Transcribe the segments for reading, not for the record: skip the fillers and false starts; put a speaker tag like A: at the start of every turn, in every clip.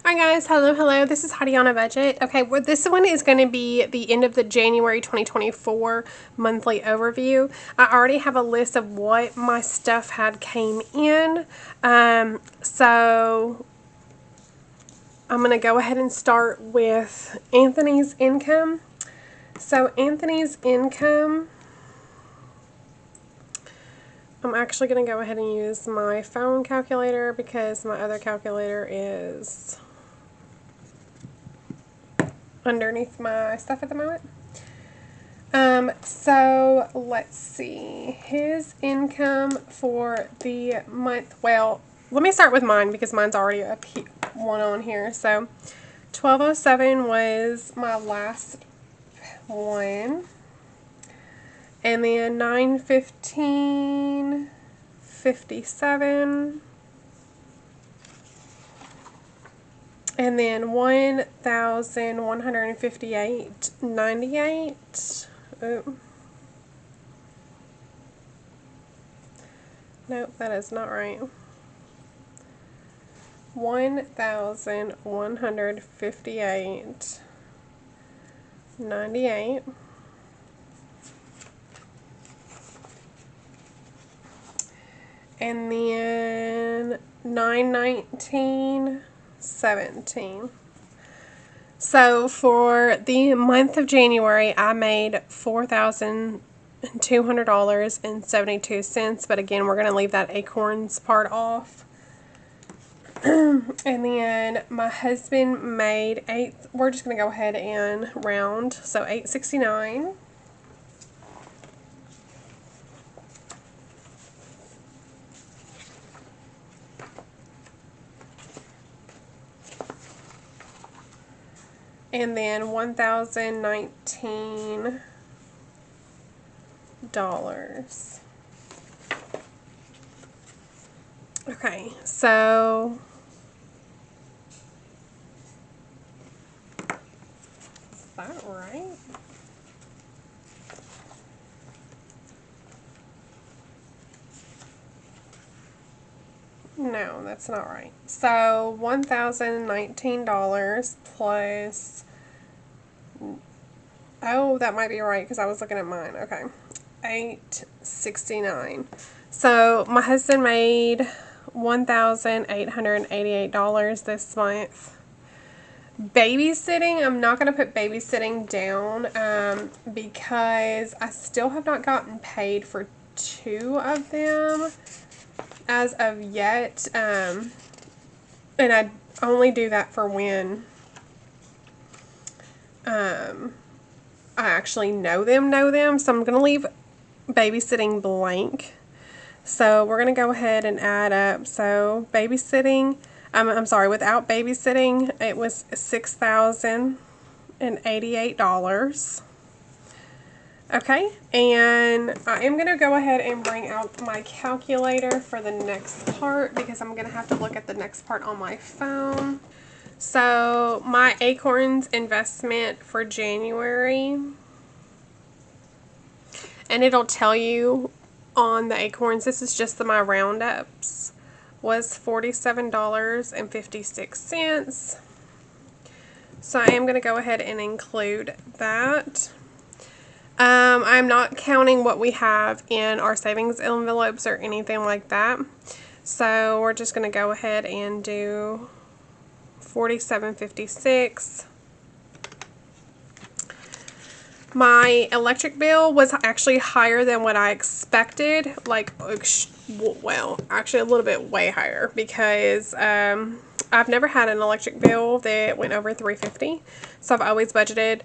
A: Alright guys, hello, this is Heidi on a budget. Okay, well this one is going to be the end of the January 2024 monthly overview. I already have a list of what my stuff had came in, so I'm going to go ahead and start with Anthony's income. So Anthony's income, I'm actually going to go ahead and use my phone calculator because my other calculator is underneath my stuff at the moment. So let's see. His income for the month, well, let me start with mine because mine's already one on here. So 1207 was my last one. And then 915.57. And then 1,158.98. Oh. Nope, that is not right. 1,158.98. And then 919.17. So for the month of January, I made $4,200.72. But again, we're going to leave that Acorns part off. And then my husband made we're just going to go ahead and round. So $869. And then $1,019. Okay, so is that right? No, that's not right. So $1,019 plus, oh, that might be right because I was looking at mine. Okay, $869. So my husband made $1,888 this month. Babysitting, I'm not going to put babysitting down because I still have not gotten paid for 2 of them as of yet, and I only do that for when I actually know them, so I'm going to leave babysitting blank. So we're going to go ahead and add up. So babysitting, I'm sorry, without babysitting, it was $6,088. Okay, and I am going to go ahead and bring out my calculator for the next part because I'm going to have to look at the next part on my phone. So my Acorns investment for January, and it'll tell you on the Acorns, this is just my roundups, was $47.56. So I am going to go ahead and include that. I'm not counting what we have in our savings envelopes or anything like that. So we're just going to go ahead and do $47.56. My electric bill was actually higher than what I expected. Like, well, actually a little bit way higher because I've never had an electric bill that went over $350. So I've always budgeted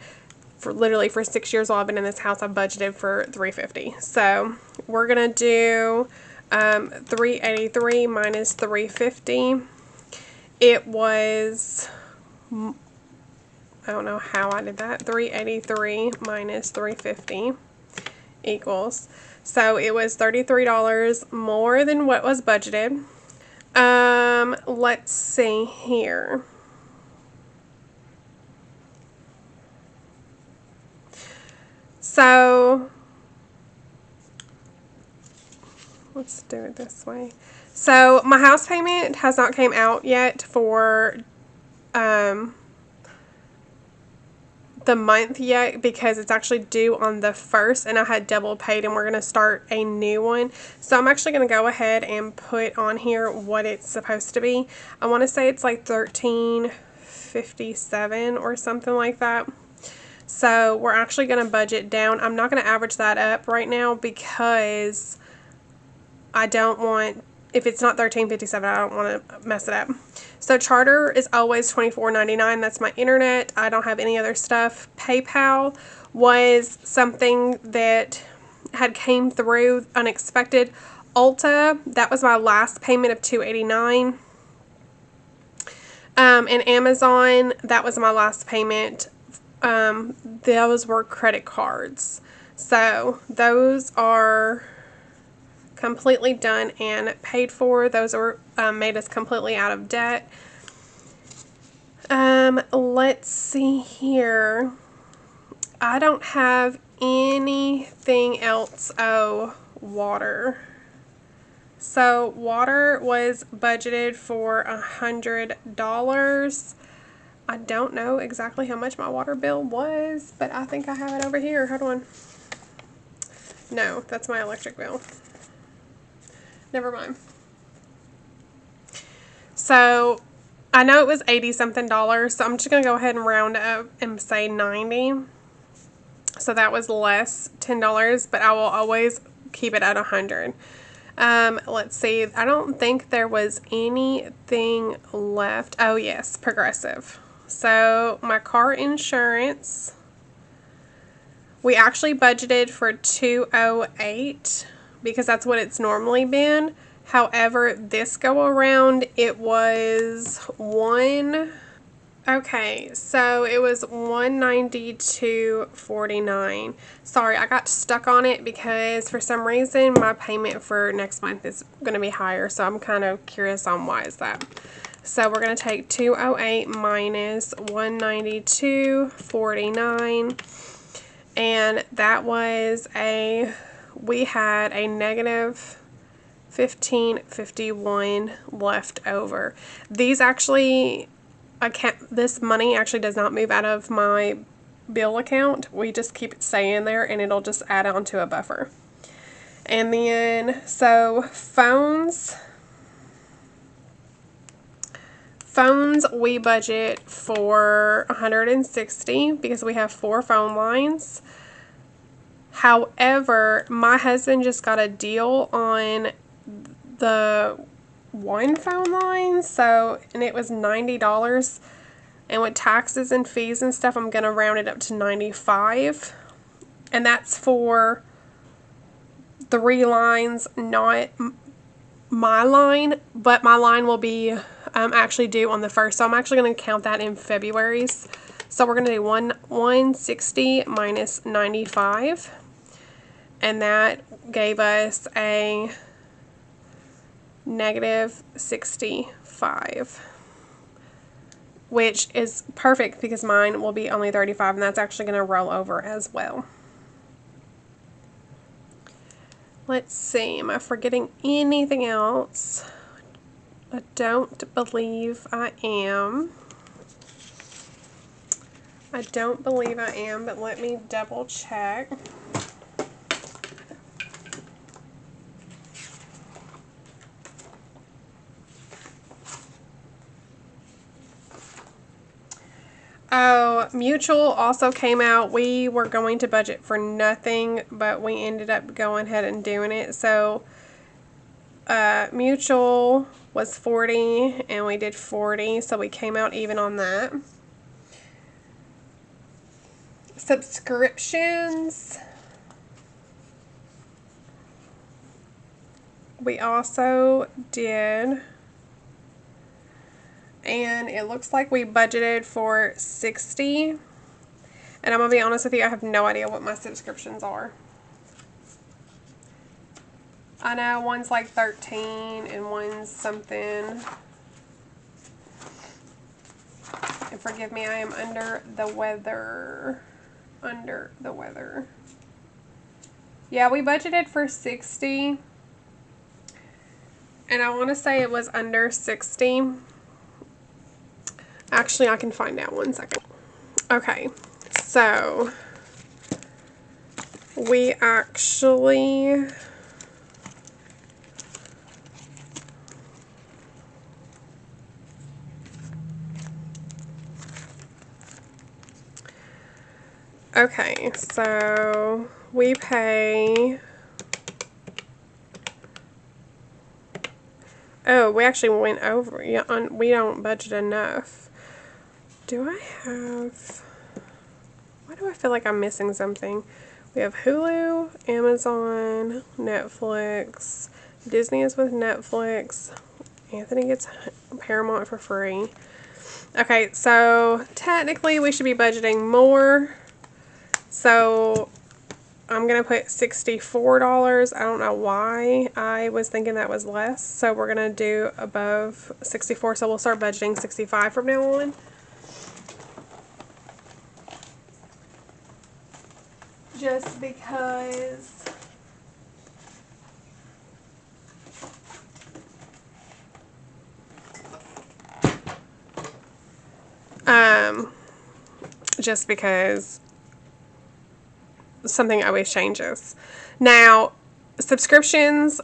A: for literally for 6 years while I've been in this house. I've budgeted for $350. So we're gonna do $383 minus $350. It was, I don't know how I did that. $383 minus $350 equals. So it was $33 more than what was budgeted. Let's see here. So let's do it this way. So my house payment has not came out yet for the month yet because it's actually due on the 1st, and I had double paid, and we're going to start a new one. So I'm actually going to go ahead and put on here what it's supposed to be. I want to say it's like $13.57 or something like that. So we're actually going to budget down. I'm not going to average that up right now because I don't want, if it's not $13.57, I don't want to mess it up. So Charter is always $24.99. That's my internet. I don't have any other stuff. PayPal was something that had came through unexpected. Ulta, that was my last payment of $2.89. And Amazon, that was my last payment. Those were credit cards. So those are completely done and paid for. Those are made us completely out of debt. Let's see here. I don't have anything else. Oh, water. So water was budgeted for $100. I don't know exactly how much my water bill was, but I think I have it over here. Hold on. No, that's my electric bill. Never mind. So I know it was 80 something dollars, so I'm just going to go ahead and round up and say 90. So that was less, $10, but I will always keep it at 100. Let's see. I don't think there was anything left. Oh yes, Progressive. So my car insurance, we actually budgeted for $208 because that's what it's normally been. However, this go around, it was okay, so it was $192.49. Sorry, I got stuck on it because for some reason my payment for next month is going to be higher, so I'm kind of curious on why is that. So we're going to take 208 minus 192.49, and that was we had a negative $15.51 left over. These actually, this money actually does not move out of my bill account. We just keep it staying there, and it'll just add on to a buffer. And then, so phones we budget for $160 because we have 4 phone lines. However, my husband just got a deal on the one phone line, and it was $90, and with taxes and fees and stuff, I'm gonna round it up to $95, and that's for 3 lines, not my line, but my line will be actually due on the 1st, so I'm actually going to count that in February's. So we're going to do 160 minus 95, and that gave us a negative 65, which is perfect because mine will be only 35, and that's actually going to roll over as well. Let's see, am I forgetting anything else? I don't believe I am. I don't believe I am, but let me double check. Oh, Mutual also came out. We were going to budget for nothing, but we ended up going ahead and doing it. So, Mutual was 40 and we did 40, so we came out even on that. Subscriptions, we also did, and it looks like we budgeted for 60, and I'm gonna be honest with you, I have no idea what my subscriptions are. I know one's like 13 and one's something. And forgive me, I am under the weather. Yeah, we budgeted for 60. And I want to say it was under 60. Actually, I can find out. 1 second. Okay, so we actually... Okay, so we pay... Oh, we actually went over. Yeah, we don't budget enough. Do I have... Why do I feel like I'm missing something? We have Hulu, Amazon, Netflix. Disney is with Netflix. Anthony gets Paramount for free. Okay, so technically we should be budgeting more. So I'm going to put $64. I don't know why I was thinking that was less. So we're going to do above 64. So we'll start budgeting 65 from now on. Just because something always changes. Now, subscriptions,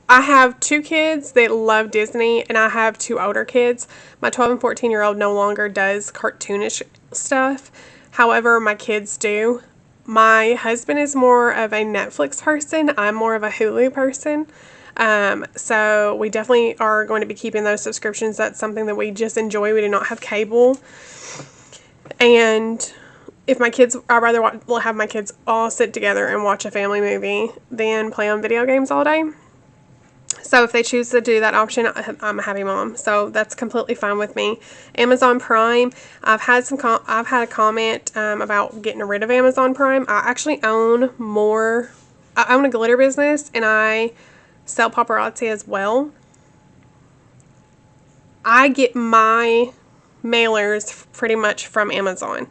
A: I have 2 kids that love Disney, and I have 2 older kids. My 12 and 14-year-old no longer does cartoonish stuff. However, my kids do. My husband is more of a Netflix person. I'm more of a Hulu person. So we definitely are going to be keeping those subscriptions. That's something that we just enjoy. We do not have cable. And if my kids, I'd rather have my kids all sit together and watch a family movie than play on video games all day. So if they choose to do that option, I'm a happy mom. So that's completely fine with me. Amazon Prime, I've had a comment about getting rid of Amazon Prime. I actually own more. I own a glitter business and I sell paparazzi as well. I get my mailers pretty much from Amazon.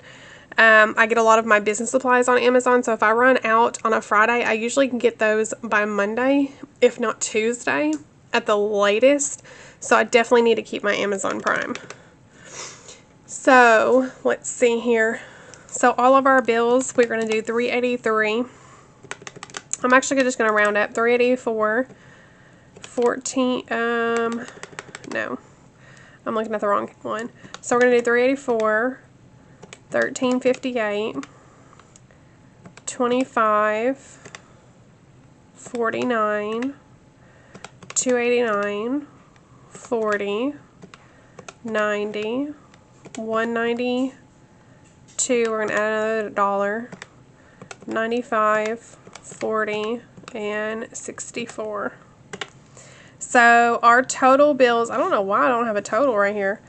A: I get a lot of my business supplies on Amazon, so if I run out on a Friday, I usually can get those by Monday, if not Tuesday, at the latest. So I definitely need to keep my Amazon Prime. So, let's see here. So all of our bills, we're going to do $383. I'm actually just going to round up. $384, 14, no. I'm looking at the wrong one. So we're going to do $384, $13.58, $25, $49, $289, $40, $90, $192. We're going to add another $1, $95, $40, and $64. So our total bills, I don't know why I don't have a total right here.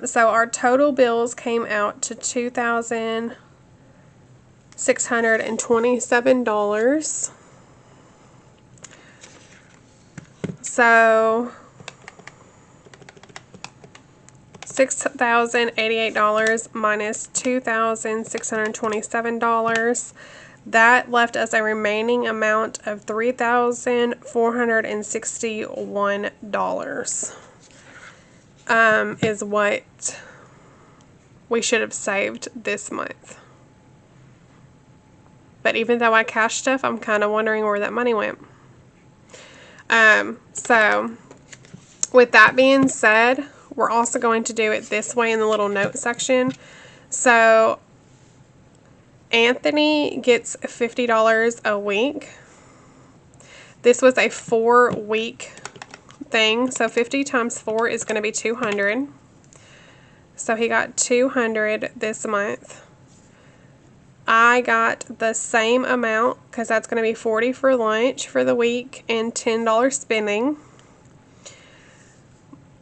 A: So our total bills came out to $2,627. So $6,088 minus $2,627. That left us a remaining amount of $3,461 is what we should have saved this month. But even though I cashed stuff, I'm kind of wondering where that money went. So with that being said, we're also going to do it this way in the little note section. So Anthony gets $50 a week. This was a 4-week thing. So 50 times 4 is going to be 200. So he got 200 this month. I got the same amount because that's going to be 40 for lunch for the week and $10 spending.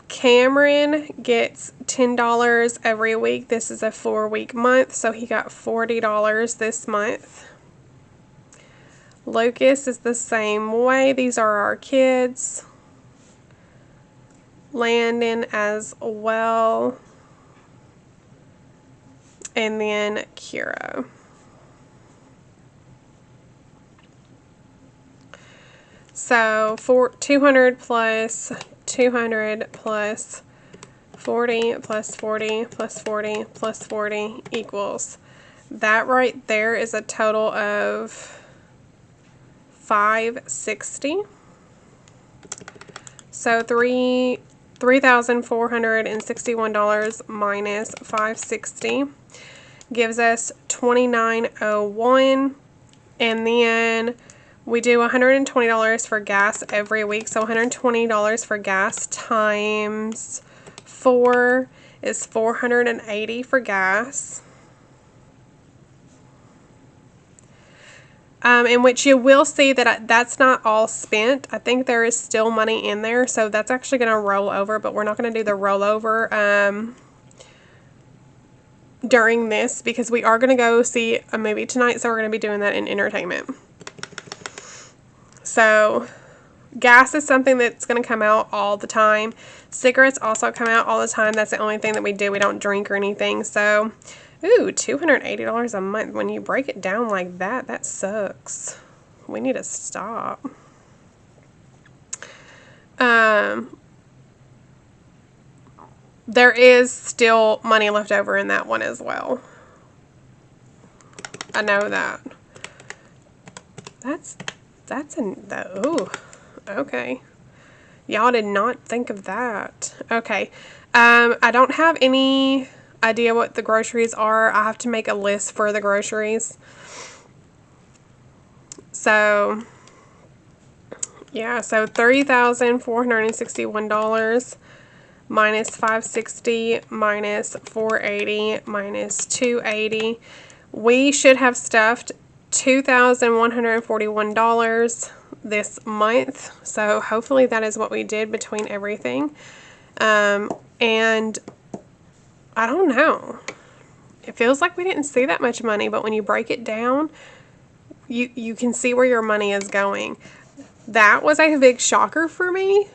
A: Cameron gets $10 every week. This is a 4-week month, so he got $40 this month. Lucas is the same way. These are our kids. Landon as well. And then Kira. So for 200 plus 200 plus 40 plus 40 plus 40 plus 40 equals. That right there is a total of $560. So $3,461 minus $560 gives us $2,901. And then we do $120 for gas every week. So $120 for gas times 4 is $480 for gas. In which you will see that that's not all spent. I think there is still money in there, so that's actually going to roll over, but we're not going to do the rollover during this because we are going to go see a movie tonight, so we're going to be doing that in entertainment. So gas is something that's going to come out all the time. Cigarettes also come out all the time. That's the only thing that we do. We don't drink or anything, so... Ooh, $280 a month. When you break it down like that, that sucks. We need to stop. There is still money left over in that one as well. I know that. Ooh, okay. Y'all did not think of that. Okay. I don't have any idea what the groceries are. I have to make a list for the groceries. So yeah, so $30,461 minus $560 minus $480 minus $280. We should have stuffed $2,141 this month. So hopefully that is what we did between everything. And I don't know. It feels like we didn't see that much money, but when you break it down, you can see where your money is going. That was a big shocker for me.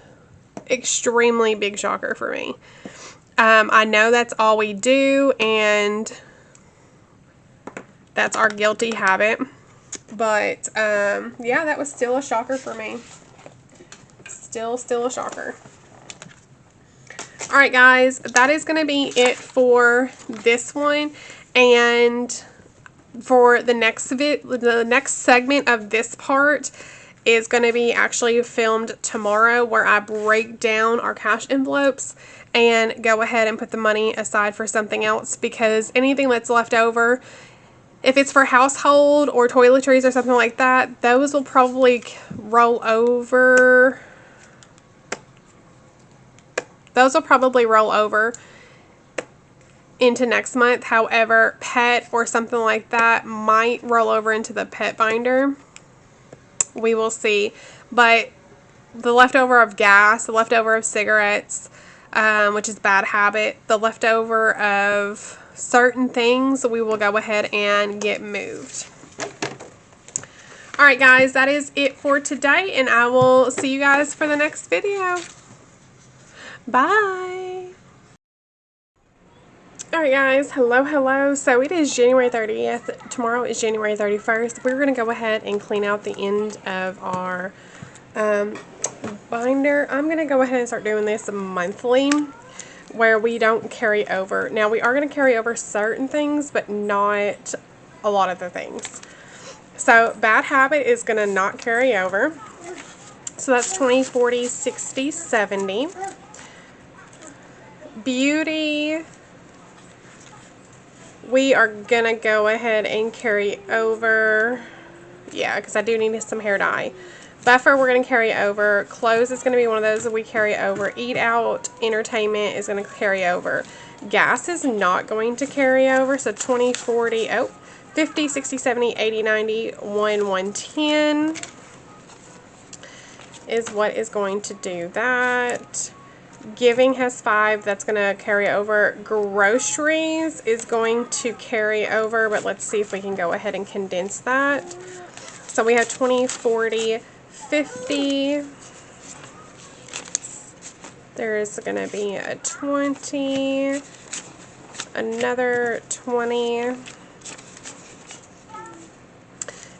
A: Extremely big shocker for me. I know that's all we do, and that's our guilty habit. But, yeah, that was still a shocker for me. Still a shocker. Alright guys, that is going to be it for this one, and for the next segment of this part is going to be actually filmed tomorrow, where I break down our cash envelopes and go ahead and put the money aside for something else, because anything that's left over, if it's for household or toiletries or something like that, those will probably roll over. Those will probably roll over into next month. However, pet or something like that might roll over into the pet binder. We will see. But the leftover of gas, the leftover of cigarettes, which is bad habit, the leftover of certain things, we will go ahead and get moved. Alright guys, that is it for today, and I will see you guys for the next video. Bye. Alright guys, hello. So it is January 30th. Tomorrow is January 31st. We're going to go ahead and clean out the end of our binder. I'm going to go ahead and start doing this monthly, where we don't carry over. Now we are going to carry over certain things, but not a lot of the things. So bad habit is going to not carry over. So that's 20, 40, 60, 70. Beauty, we are gonna go ahead and carry over, yeah, because I do need some hair dye. Buffer, we're gonna carry over. Clothes is gonna be one of those that we carry over. Eat out, entertainment is gonna carry over. Gas is not going to carry over, so 20, 40, 50, 60, 70, 80, 90, 110 is what is going to do that. Giving has 5, that's going to carry over. Groceries is going to carry over, but let's see if we can go ahead and condense that. So we have 20, 40, 50. There's going to be a 20, another 20,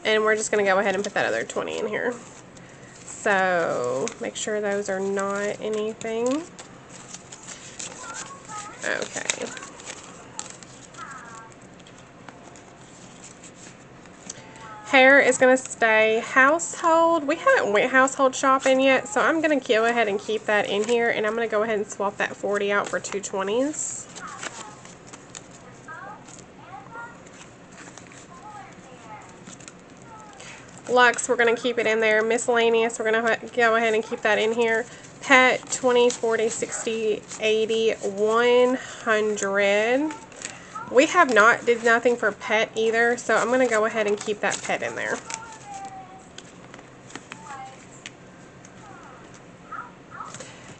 A: and we're just going to go ahead and put that other 20 in here. So make sure those are not anything. Okay. Hair is going to stay household. We haven't went household shopping yet, so I'm going to go ahead and keep that in here, and I'm going to go ahead and swap that 40 out for two 20s. Luxe, we're going to keep it in there. Miscellaneous, we're going to go ahead and keep that in here. Pet, 20, 40, 60, 80, 100. We have not did nothing for pet either, so I'm going to go ahead and keep that pet in there.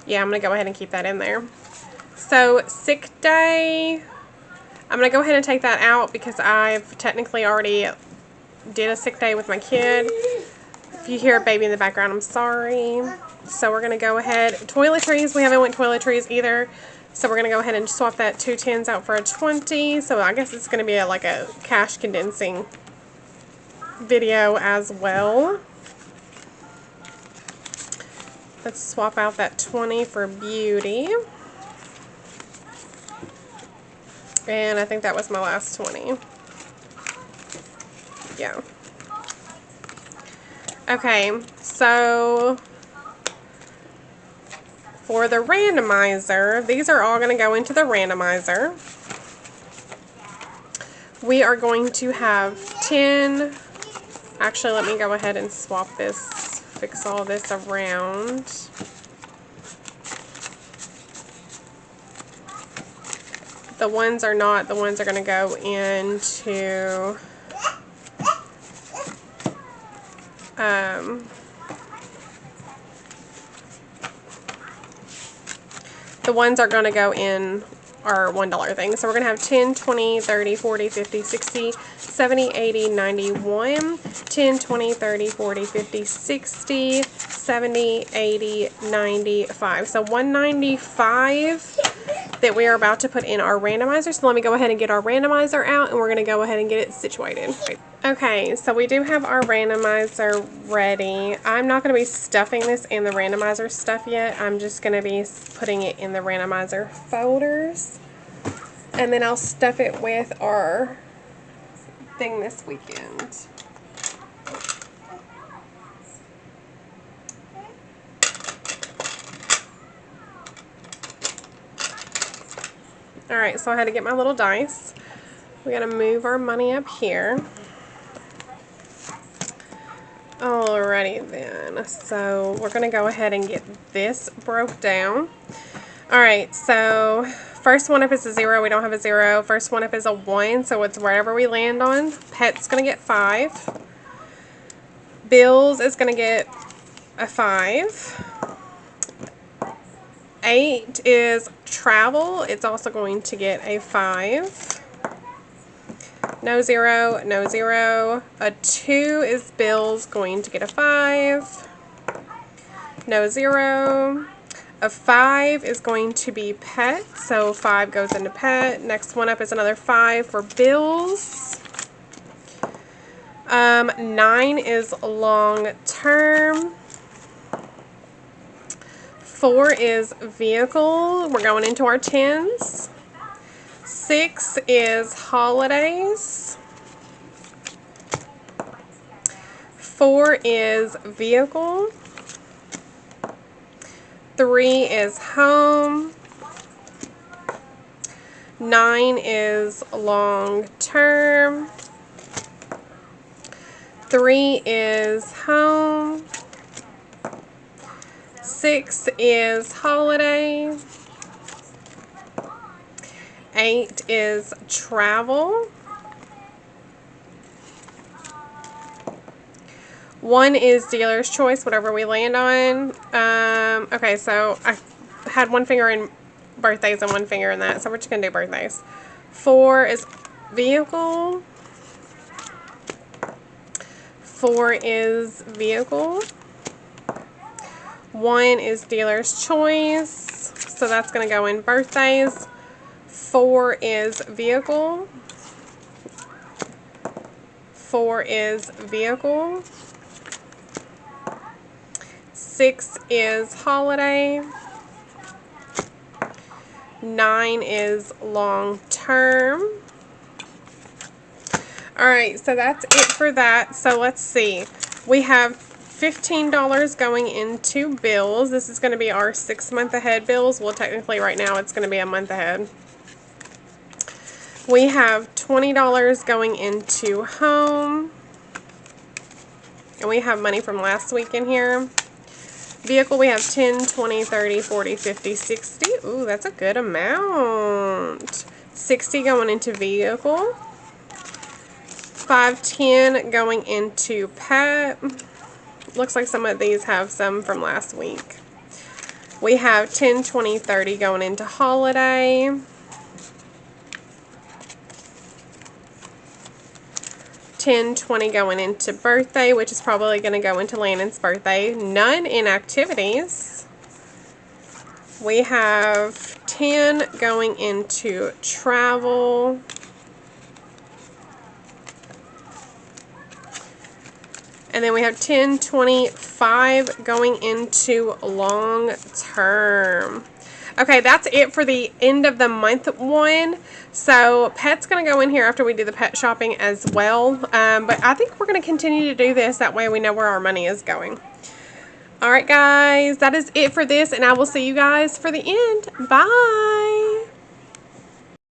A: Yeah, I'm going to go ahead and keep that in there. So, sick day, I'm going to go ahead and take that out because I've technically already did a sick day with my kid. If you hear a baby in the background, I'm sorry. So we're going to go ahead. Toiletries, we haven't went toiletries either. So we're going to go ahead and swap that 2 10s out for a 20. So I guess it's going to be like a cash condensing video as well. Let's swap out that 20 for beauty. And I think that was my last 20. Yeah. Okay, so for the randomizer, these are all going to go into the randomizer. We are going to have 10. Actually, let me go ahead and swap this, fix all this around. The ones are not, the ones are going to go into the ones are going to go in our $1 thing. So we're going to have 10, 20, 30, 40, 50, 60, 70, 80, 91, 10, 20, 30, 40, 50, 60, 70, 80, 95. So 195 that we are about to put in our randomizer. So let me go ahead and get our randomizer out, and we're going to go ahead and get it situated. Okay, so we do have our randomizer ready. I'm not going to be stuffing this in the randomizer stuff yet. I'm just going to be putting it in the randomizer folders. And then I'll stuff it with our thing this weekend. Alright, so I had to get my little dice. We got to move our money up here. Alrighty then, so we're going to go ahead and get this broke down. Alright, so first one up is a 0, we don't have a 0. First one up is a 1, so it's wherever we land on. Pet's going to get 5. Bills is going to get a 5. 8 is travel, it's also going to get a 5. No 0, no 0. A 2 is bills, going to get a 5. No 0. A 5 is going to be pet, so 5 goes into pet. Next one up is another 5 for bills. 9 is long term. 4 is vehicle. We're going into our 10s. 6 is holidays. 4 is vehicle. 3 is home. 9 is long term. 3 is home. 6 is holiday. 8 is travel. 1 is dealer's choice, whatever we land on. Okay, so I had one finger in birthdays and one finger in that, so we're just going to do birthdays. 4 is vehicle. 4 is vehicle. 1 is dealer's choice, so that's going to go in birthdays. 4 is vehicle. 4 is vehicle. 6 is holiday. 9 is long term. Alright, so that's it for that. So let's see. We have $15 going into bills. This is going to be our 6-month ahead bills. Well, technically right now it's going to be a month ahead. We have $20 going into home. And we have money from last week in here. Vehicle, we have 10, 20, 30, 40, 50, 60. Ooh, that's a good amount. 60 going into vehicle. 510 going into pet. Looks like some of these have some from last week. We have 10, 20, 30 going into holiday. 10, 20 going into birthday, which is probably going to go into Landon's birthday. None in activities. We have 10 going into travel. And then we have 10, 25 going into long term. Okay, that's it for the end of the month one. So pet's going to go in here after we do the pet shopping as well. But I think we're going to continue to do this. That way we know where our money is going. Alright guys, that is it for this. And I will see you guys for the end. Bye!